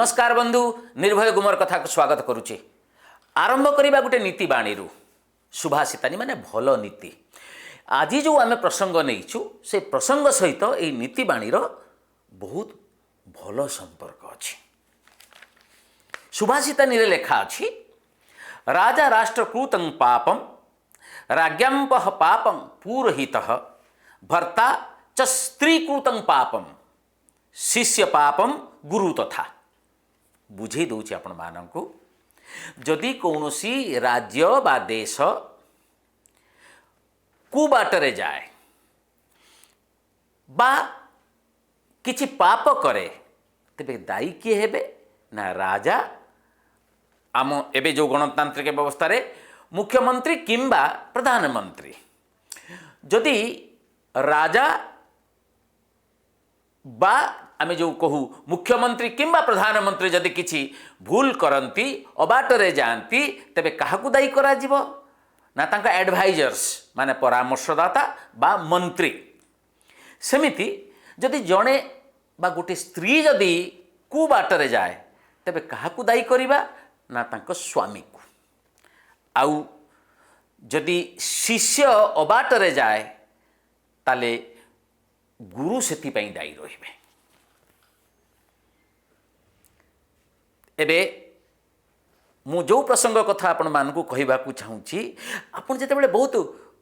नमस्कार बंधु निर्भय गुमर कथा को स्वागत करुचे। आरंभ करवा गोटे नीति बाणी सुभाषितानी माने भल नीति। आज जो आम प्रसंग नहीं से प्रसंग सहित ये नीति बाणीर बहुत भल संपर्क अच्छी। सुभाषितानी लेखा अच्छी राजा राष्ट्रकृतं पापम राज्ञाम्पह पापम पुरोहितः भर्ता च स्त्रीकृतं पापम शिष्य पापम गुरु तथा। बुझे दूची आपण मानक जदि कौनसी राज्य बा देश कुबाटरे जाए बा किछि पाप करे तेबे दायी किए हेबे ना राजा आम एबे जो गणतांत्रिक व्यवस्था रे मुख्यमंत्री किंबा प्रधानमंत्री। जदि राजा बा आमे जो कहू मुख्यमंत्री किंबा प्रधानमंत्री जदि किछि भूल करती अबाटरे जाती तेबे काहाकू दायी करा जिवो ना तांका एडवाइजर्स माने परामर्शदाता बा मंत्री। सेमिति जदि जड़े बा गोटे स्त्री जदि कुबाटरे जाए तेबे काहाकू दायी करिबा ना तांका स्वामी को। आउ जदि शिष्य अबाटरे जाए ताले गुरु सेतिपाई दायी रहिबे। एबे मु जो प्रसंग कथा आपण मानकू कहिबाकू चाहूँची आपण जेतेबेले बहुत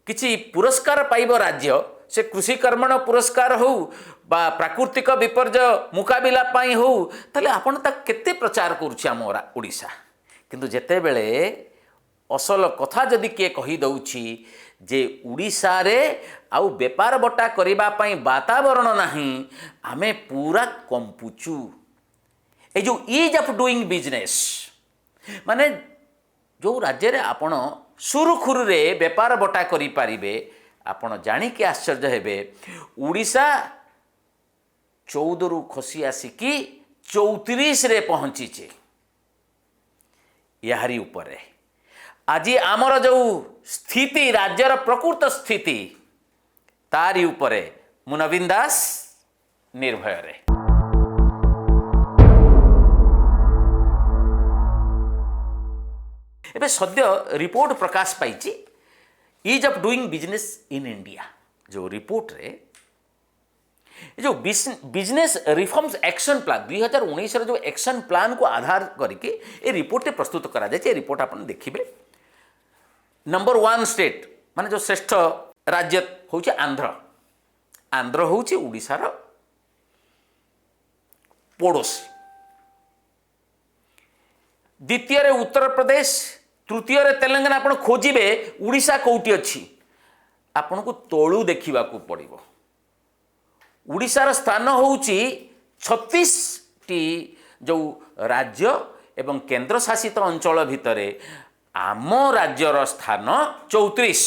किछि पुरस्कार पाइब राज्य से कृषि कर्मण पुरस्कार हो बा प्राकृतिक विपर्य मुकाबिला पाई हो ताले आपण ता केते प्रचार करूछि आम ओडिशा। किंतु जेतेबेले असल कथा जदि किए कही दउछि जे उड़ीसा रे आउ बेपार बटा करिबा पई वातावरण नाही आमे पूरा कंपुचु। ए जो ईज ऑफ डूइंग बिजनेस माने जो राज्य रे आपण सुरुखुरु रे बेपार बटा करि पारिबे आपण जानि के आश्चर्य हेबे। उड़ीसा 14 रु खसी आसिकी 34 रे पहुंचीचे। यारी ऊपर आज आमर जो स्थिति राज्यर प्रकृत स्थिति तारी उपरे मु नवीन दास निर्भय रे। एबे सद्य रिपोर्ट प्रकाश पाई ease of doing business in India जो रिपोर्ट रे जो बिजनेस रिफॉर्म्स एक्शन प्लान 2019 जो एक्शन प्लान को आधार करके ये रिपोर्ट प्रस्तुत करा जाए। रिपोर्ट आप देखिए नंबर 1 स्टेट माने जो श्रेष्ठ राज्य हूँ आंध्र। आंध्र हूँ उड़ीसार पड़ोसी। द्वितीय रे उत्तर प्रदेश, तृतीय रे तेलंगाना। आपण खोजिबे उड़ीसा कोउटी अछि आपन को तोळू देखिबा को पड़िबो। उड़ीसार स्थान होउची 36 टी जो राज्य एवं केंद्र शासित अंचल भितरे आम राज्यर स्थान 34।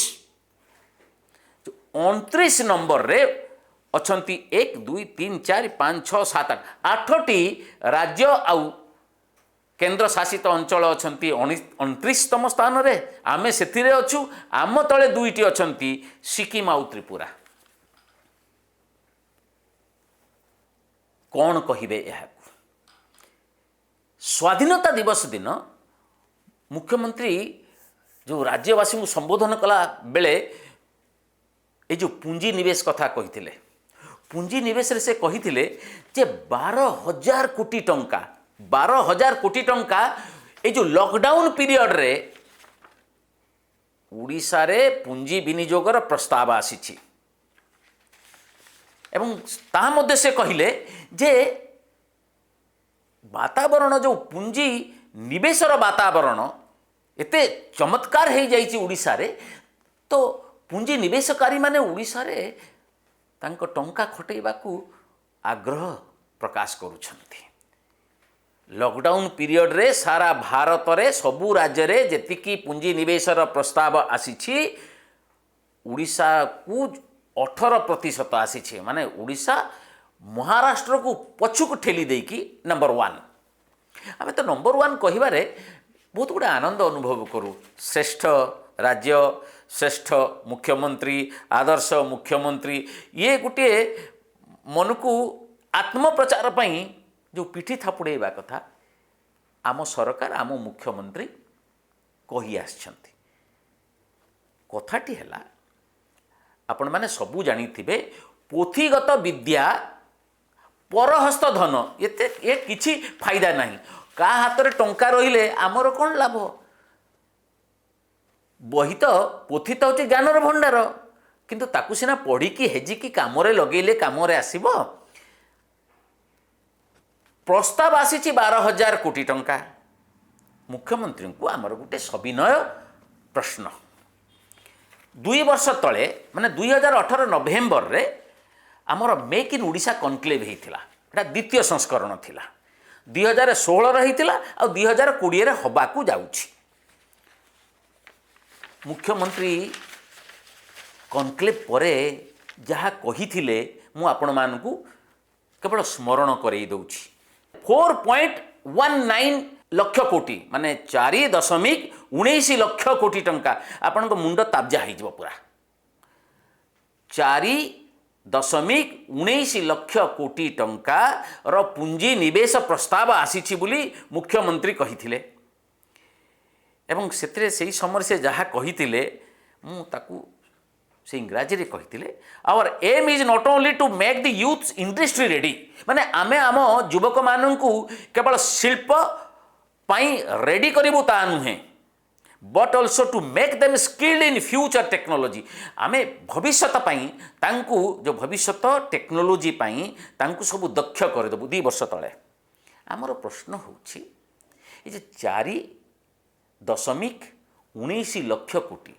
29 नंबर रे अछंती 1 2 3 4 5 6 7 8 8टी राज्य आउ केंद्र शासित अंचल अछंती 29तम स्थान रे आमे सेथिरे अछु। आम तळे दुईटी अछंती सिक्किम आउ त्रिपुरा। कौन कहिबे यह स्वाधीनता दिवस दिन मुख्यमंत्री जो राज्यवासी को संबोधन कला बेले ये जो पुंजी निवेश कथा कही पुंजी निवेश रे से कही जे 12,000 कोटी टंका 12,000 कोटी टंका ये जो लॉकडाउन पीरियड रे उड़ीसा रे पुंजी विनियोगर प्रस्ताव आसी एवं ता मध्य से कहिले जे वातावरण जो पुंजी निवेशर वातावरण एते चमत्कार हो जाइए उड़ीसा रे तो पुंजी निवेशकारी माने उड़ीसा रे तांको टंका खटेइबाकू आग्रह प्रकाश करुछंती। लॉकडाउन पीरियड रे सारा भारत रे सबु राज्य रे जेतिकी पुंजी निवेशर प्रस्ताव आसीछि उड़ीसा को 18% आसीछि। माने उड़ीसा महाराष्ट्र को पछुक ठेली देकी नंबर 1। आमे तो नंबर 1 कहिबारे बहुत गुड़ा आनंद अनुभव करूँ। श्रेष्ठ राज्य, श्रेष्ठ मुख्यमंत्री, आदर्श मुख्यमंत्री ये गोटे मन को आत्मप्रचार जो पिठी थापुड़ेबा कथा आम सरकार आम मुख्यमंत्री कही आछंती। कथाटी है आपण मैंने सबू जानी पोथीगत विद्या परहस्त धन ये किछि फायदा नहीं। का हाथ में टंका रहिले आमर कौन लाभ। बही तो पोथी तो हूँ ज्ञानर भंडार किंतु ताकू सिना पढ़ी हेजिकी काम लगेले काम आसब। प्रस्ताव आसी 12,000 कोटी टंका। मुख्यमंत्री को आमर गोटे सविनय प्रश्न 2 वर्ष तले माने 2018 नवेम्बर रे आमर मेक इन ओडिशा कनक्लेव होता है। द्वितीय संस्करण थिला 2016 रहीतिला आ 2020 रे हबाकू जाउछि। मुख्यमंत्री कनक्लेव परे जहाँ कही मु आपण मानकू केवल स्मरण करई दउछि। 4.19 लक्ष कोटी माने 4.19 लक्ष कोटी टंका आपण मुंड ताब्जा हो पूरा। 4.19 लक्ष कोटी टंका रो पुंजी निवेश प्रस्ताव आसीछि बोली मुख्यमंत्री कही एवं से समय से जहाँ कही मु ताकू से इंग्राजी रे कही our aim is not only to make the youth industry ready माने आमे आम युवक मानू केवल शिल्प पाई रेडी करिबु ता नुहे but also to make them skilled in future technology. आमे भविष्यत पाई तांकू जो भविष्यत टेक्नोलॉजी पाई तांकू सब दक्ष करदेबु। 2 वर्ष तले आमर प्रश्न होछि ये 4.19 लक्ष कोटी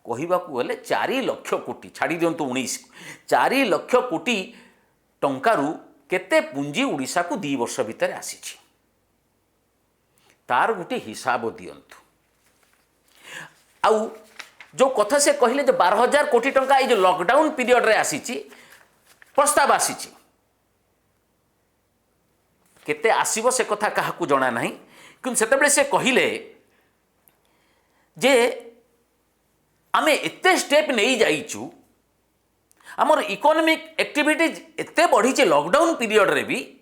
कहवाकू गले 4 लक्ष कोटी छाड़ी दिंतु 19 4 लक्ष कोटी टंकारु केते पुंजी ओडिशा को 2 वर्ष भितर आसीछि तार गोटे हिसाब दियंतु। आउ जो कथा से कहले जो 12,000 कोटी टंका ये जो लॉकडाउन पीरियड रे आसीछि प्रस्ताव आसीछि केते आसीबो से कथा काहाकू जणा नाही किंतु सेतेबेले से कहले जे आमे एते स्टेप नहीं जाइचु आमर इकोनॉमिक एक्टिविटीज एते बढ़ी लॉकडाउन पीरियड रे भी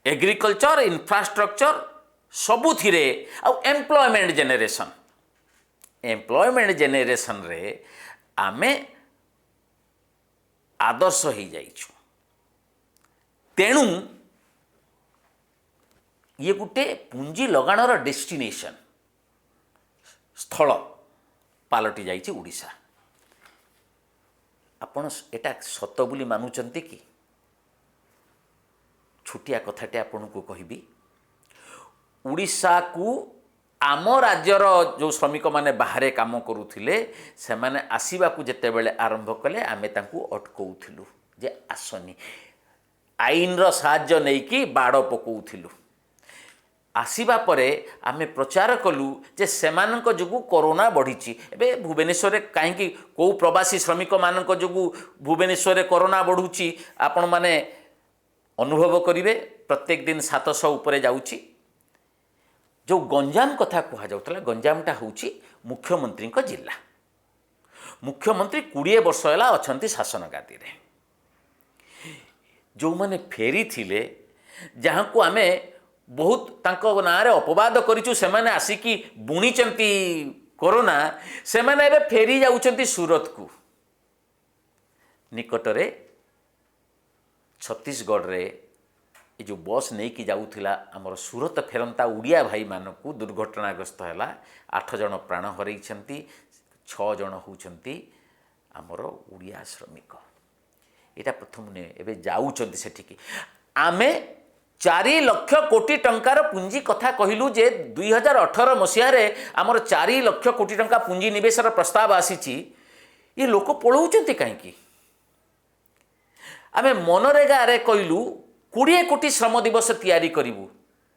एग्रीकल्चर इंफ्रास्ट्रक्चर सबुथिरे आउ एम्प्लॉयमेंट जेनेरेशन रे आमे आदर्श हो जाइचु। तेणु ये गोटे पुंजी लगाणर डेस्टिनेशन स्थल पालटि जाइछि ओडिशा। आपण एटा सत बोली मानुचंती कि छुटिया कथाटे आपन को कहबी ओडिशा को आम राज्यर जो श्रमिक माने बाहरे काम करुथिले से माने आसीबा को जेते बेले आरंभ कले आमे तांकू अटकौथिलु जे आसनी आईन रो साहाय्य नै कि बाड़ पकौथिलु। आसीबा परे आमे प्रचार कलु जे सेमानक जोगु कोरोना बढ़ी एबे भुवनेश्वर कहीं कौ प्रवासी श्रमिक मानक जोगु भुवनेश्वर रे कोरोना बढ़ुची आपण माने अनुभव करिवे। प्रत्येक दिन 700 उपरे जाउची। जो गंजाम कथा कह जाउतला गंजामटा होउची मुख्यमंत्री को जिला। मुख्यमंत्री 20 वर्ष होला अछंती शासन गादी रे। जो माने फेरी थिले जहाँ को आमे बहुत तांको ना रे अपवाद करिचु से माने आसिकी बुणीचंती कोरोना से माने एबे फेरी जाउचंती सूरत को। निकटरे छत्तीसगढ़ रे ये जो बस नहीं कि जाऊला आमर सूरत फेरंता उड़िया भाई मानक दुर्घटनाग्रस्त है 8 जन प्राण हरई 6 जन होती आमर उड़िया श्रमिक। यहाँ प्रथम नुहे एवं जाऊँच सेठिकी आमे 4 लक्ष कोटी टंकार पुंजी कथा कहलु जे 2018 मसीह आमर 4 लक्ष कोटी टंका पुंजी निवेशर प्रस्ताव आसी ये लोक पलाउंट कहीं। आमे मनरेगा रे कहलु 20 कोटी श्रम दिवस तैयारी करूँ।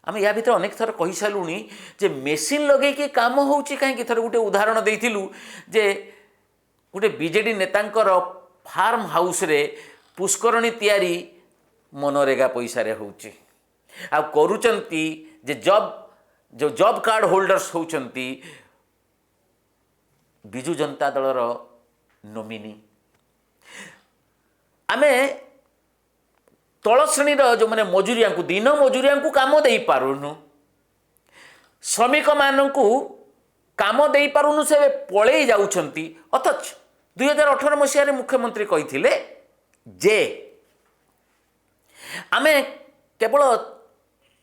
आम या भर अनेक थर कही सारूनी जे मेसीन लगे काम होची कहीं थर गोटे उदाहरण देइथिलु जे गोटे बीजेडी नेतांकर फार्म हाउस रे पुष्करणी तैयारी मनरेगा पैसा रे होची आ करूचंती जे job card holders होचंती Biju Janata दलर नोमिनी। आमे तल श्रेणी जो मैंने मजूरिया को दिन मजूरिया को काम दे पारुनु ଶ୍ରମିକ ମାନଙ୍କୁ କାମ ଦେଇପାରୁନୁ ସେ ପଳେଇ ଯାଉଛନ୍ତି। ଅଥଚ 2018 ମସିହାରେ ମୁଖ୍ୟମନ୍ତ୍ରୀ କହିଥିଲେ ଯେ ଆମେ କେବଳ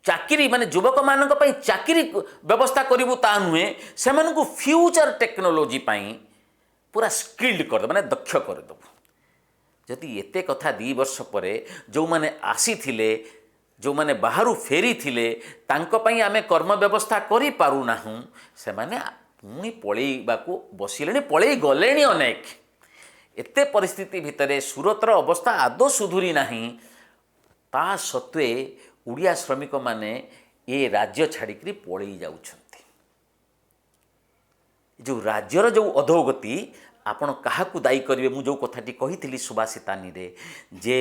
ଚାକିରି ମାନେ ଯୁବକମାନଙ୍କ ପାଇଁ ଚାକିରି ବ୍ୟବସ୍ଥା କରିବୁ ତା ନୁହେଁ, ସେମାନଙ୍କୁ ଫ୍ୟୁଚର ଟେକ୍ନୋଲୋଜି ପାଇଁ ପୁରା ସ୍କିଲ୍ଡ କରିଦେବୁ ମାନେ ଦକ୍ଷ କରିଦେବୁ। ଯଦି ଏତେ କଥା 2 ବର୍ଷ ପରେ ଯେଉଁମାନେ ଆସିଥିଲେ, ଯେଉଁମାନେ ବାହାରୁ ଫେରିଥିଲେ ତାଙ୍କ ପାଇଁ ଆମେ କର୍ମ ବ୍ୟବସ୍ଥା କରିପାରୁନାହୁଁ, ସେମାନେ ପୁଣି ପଳେଇବାକୁ ବସିଲେଣି, ପଳେଇ ଗଲେଣି ଅନେକ। ଏତେ ପରିସ୍ଥିତି ଭିତରେ ସୁରତର ଅବସ୍ଥା ଆଦୌ ସୁଧୁରି ନାହିଁ। ତା ସତ୍ତ୍ୱେ ଓଡ଼ିଆ ଶ୍ରମିକମାନେ ଏ ରାଜ୍ୟ ଛାଡ଼ିକରି ପଳେଇ ଯାଉଛନ୍ତି। ଯେଉଁ ରାଜ୍ୟର ଯେଉଁ ଅଧୋଗତି ଆପଣ କାହାକୁ ଦାୟୀ କରିବେ? ମୁଁ ଯେଉଁ କଥାଟି କହିଥିଲି ସୁଭାଷିତାନୀରେ ଯେ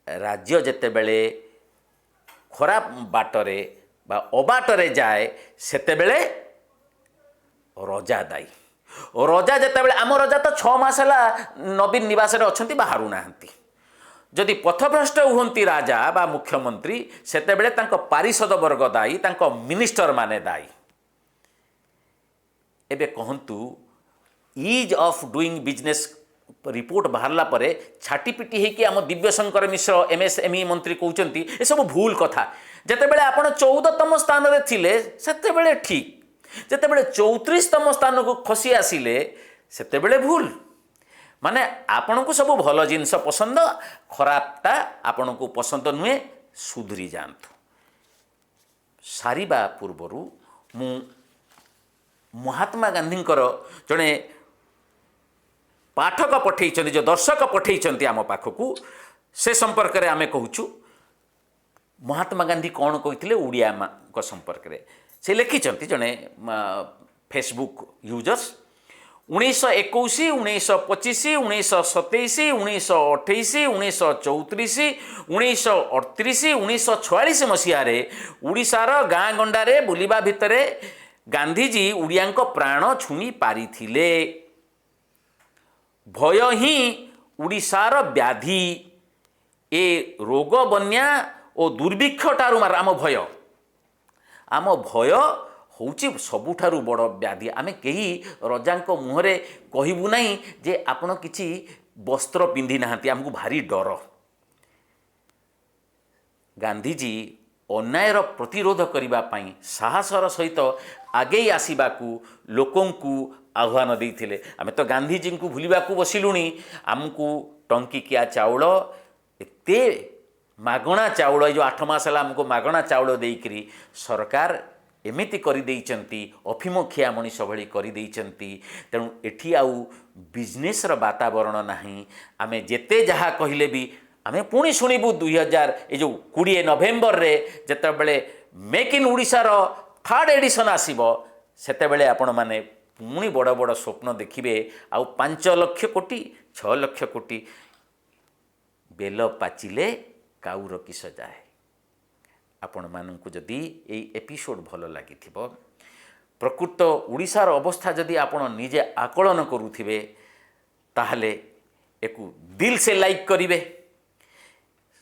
ରାଜ୍ୟ ଯେତେବେଳେ ଖରାପ ବାଟରେ ବା ଅବାଟରେ ଯାଏ ସେତେବେଳେ ରଜା ଦାୟୀ। ରଜା ଯେତେବେଳେ ଆମ ରଜା ତ 6 ମାସ ହେଲା ନବୀନ ନିବାସରେ ଅଛନ୍ତି, ବାହାରୁ ନାହାନ୍ତି। ଯଦି ପଥଭ୍ରଷ୍ଟ ହୁଅନ୍ତି ରାଜା ବା ମୁଖ୍ୟମନ୍ତ୍ରୀ ସେତେବେଳେ ତାଙ୍କ ପାରିଷଦ ବର୍ଗ ଦାୟୀ, ତାଙ୍କ ମିନିଷ୍ଟର ମାନେ ଦାୟୀ। ଏବେ କହନ୍ତୁ ease of doing business report ବାହାରିଲା ପରେ ଛାଟିପିଟି ହେଇକି ଆମ ଦିବ୍ୟଶଙ୍କର ମିଶ୍ର MSME ମନ୍ତ୍ରୀ କହୁଛନ୍ତି ଏସବୁ ଭୁଲ କଥା। ଯେତେବେଳେ ଆପଣ 14ତମ ସ୍ଥାନରେ ଥିଲେ ସେତେବେଳେ ଠିକ୍, ଯେତେବେଳେ 34ତମ ସ୍ଥାନକୁ ଖସି ଆସିଲେ ସେତେବେଳେ ଭୁଲ। ମାନେ ଆପଣଙ୍କୁ ସବୁ ଭଲ ଜିନିଷ ପସନ୍ଦ, ଖରାପଟା ଆପଣଙ୍କୁ ପସନ୍ଦ ନୁହେଁ, ସୁଧୁରି ଯାଆନ୍ତୁ। ସାରିବା ପୂର୍ବରୁ ମୁଁ ମହାତ୍ମା ଗାନ୍ଧୀଙ୍କର ଜଣେ ପାଠକ ପଠେଇଛନ୍ତି, ଯେଉଁ ଦର୍ଶକ ପଠେଇଛନ୍ତି ଆମ ପାଖକୁ, ସେ ସମ୍ପର୍କରେ ଆମେ କହୁଛୁ। ମହାତ୍ମା ଗାନ୍ଧୀ କ'ଣ କହିଥିଲେ ଓଡ଼ିଆଙ୍କ ସମ୍ପର୍କରେ ସେ ଲେଖିଛନ୍ତି, ଜଣେ ଫେସବୁକ୍ ୟୁଜର୍ସ। 1921, 1925, 1927, 1928, 1934, 1938, 1946 ମସିହାରେ ଓଡ଼ିଶାର ଗାଁ ଗଣ୍ଡାରେ ବୁଲିବା ଭିତରେ ଗାନ୍ଧୀଜୀ ଓଡ଼ିଆଙ୍କ ପ୍ରାଣ ଛୁଇଁ ପାରିଥିଲେ। ଭୟ ହିଁ ଓଡ଼ିଶାର ବ୍ୟାଧି, ଏ ରୋଗ ବନ୍ୟା ଓ ଦୁର୍ଭିକ୍ଷଠାରୁ ଆମ ଭୟ ହେଉଛି ସବୁଠାରୁ ବଡ଼ ବ୍ୟାଧି। ଆମେ କେହି ରଜାଙ୍କ ମୁହଁରେ କହିବୁ ନାହିଁ ଯେ ଆପଣ କିଛି ବସ୍ତ୍ର ପିନ୍ଧି ନାହାନ୍ତି, ଆମକୁ ଭାରି ଡର। ଗାନ୍ଧୀଜୀ ଅନ୍ୟାୟର ପ୍ରତିରୋଧ କରିବା ପାଇଁ ସାହସର ସହିତ ଆଗେଇ ଆସିବାକୁ ଲୋକଙ୍କୁ ଆହ୍ୱାନ ଦେଇଥିଲେ। ଆମେ ତ ଗାନ୍ଧୀଜୀଙ୍କୁ ଭୁଲିବାକୁ ବସିଲୁଣି। ଆମକୁ ଟଙ୍କିକିଆ ଚାଉଳ, ଏତେ ମାଗଣା ଚାଉଳ, ଏ ଯେଉଁ 8 ମାସ ହେଲା ଆମକୁ ମାଗଣା ଚାଉଳ ଦେଇକରି ସରକାର ଏମିତି କରିଦେଇଛନ୍ତି, ଅଫିମଖିଆ ମଣିଷ ଭଳି କରିଦେଇଛନ୍ତି। ତେଣୁ ଏଠି ଆଉ ବିଜନେସ୍ର ବାତାବରଣ ନାହିଁ। ଆମେ ଯେତେ ଯାହା କହିଲେ ବି ଆମେ ପୁଣି ଶୁଣିବୁ 2020 ନଭେମ୍ବରରେ ଯେତେବେଳେ ମେକ୍ ଇନ୍ ଓଡ଼ିଶାର 3rd ଏଡ଼ିସନ୍ ଆସିବ, ସେତେବେଳେ ଆପଣମାନେ ପୁଣି ବଡ଼ ବଡ଼ ସ୍ୱପ୍ନ ଦେଖିବେ। ଆଉ 5 ଲକ୍ଷ କୋଟି 6 ଲକ୍ଷ କୋଟି, ବେଲ ପାଚିଲେ କାଉର କିସ ଯାଏ। ଆପଣମାନଙ୍କୁ ଯଦି ଏଇ ଏପିସୋଡ଼ ଭଲ ଲାଗିଥିବ, ପ୍ରକୃତ ଓଡ଼ିଶାର ଅବସ୍ଥା ଯଦି ଆପଣ ନିଜେ ଆକଳନ କରୁଥିବେ, ତାହେଲେ ଏକୁ ଦିଲ ସେ ଲାଇକ୍ କରିବେ,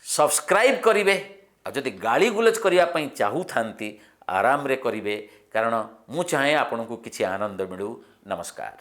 ସବସ୍କ୍ରାଇବ୍ କରିବେ। ଆଉ ଯଦି ଗାଳି ଗୁଲଜ କରିବା ପାଇଁ ଚାହୁଁଥାନ୍ତି ଆରାମରେ କରିବେ, କାରଣ ମୁଁ ଚାହେଁ ଆପଣଙ୍କୁ କିଛି ଆନନ୍ଦ ମିଳୁ। ନମସ୍କାର।